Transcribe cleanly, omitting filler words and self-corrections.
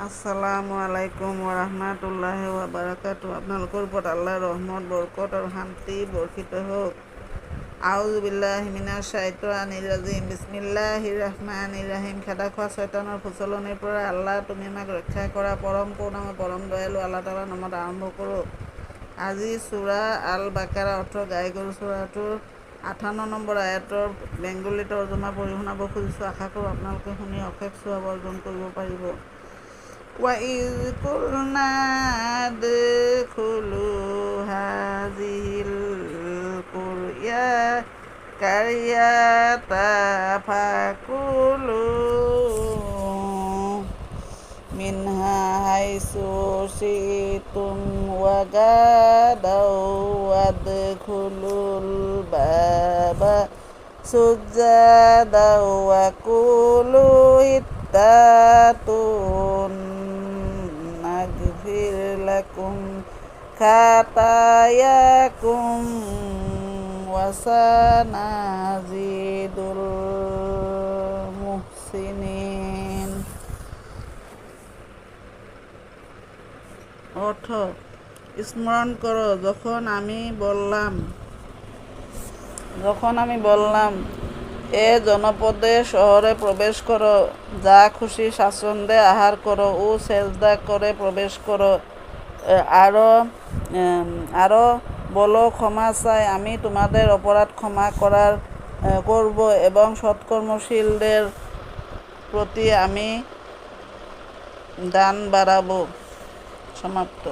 আসসালামু আলাইকুম ওৰহমাতুল্লাহি ওয়াবাৰাকাতু। আপনালোকৰ ওপৰত আল্লাহৰ ৰহমত, বৰকত আৰু শান্তি বৰ্ষিত হওক। আউযু বিল্লাহি মিনাশ শাইতানিৰ ৰাজিম। বিসমিল্লাহিৰ ৰহমানিৰ ৰহিম। খেদা খোৱা শয়তানৰ ফুচলনিৰ পৰা আল্লাহ তুমি আমাক ৰক্ষা কৰা। পৰম কৰুণাময়, পৰম দয়ালু আল্লাহ তাআলাৰ নামত আৰম্ভ কৰোঁ। আজি সূৰা আল বাকাৰা অৰ্থ গাই গৰু সূৰাটোৰ 58 নম্বৰ আয়াতৰ বেংগলী তৰ্জমা পঢ়ি শুনাব খুজিছোঁ। আশা কৰোঁ আপোনালোকে শুনি অশেষ সওৱাব অৰ্জন কৰিব পাৰিব। وَإِذْ قُلْنَا ادْخُلُوا هَٰذِهِ الْقَرْيَةَ فَكُلُوا مِنْهَا حَيْثُ شِئْتُمْ رَغَدًا وَادْخُلُوا الْبَابَ سُجَّدًا وَقُولُوا حِطَّةٌ نَغْفِرْ لَكُمْ خَطَايَاكُمْ وَسَنَزِيدُ الْمُحْسِنِينَ। অৰ্থ: স্মৰণ কৰ যখন আমি বললাম এ জনপদে শহরে প্রবেশ করো, যা খুশি স্বাচ্ছন্দ্যে আহার করো ও সেজদা করে প্রবেশ করো, আরো বলো ক্ষমা চাই, আমি তোমাদের অপরাধ ক্ষমা করব এবং সৎকর্মশীলদের প্রতি আমি দান বাড়াবো। সমাপ্ত।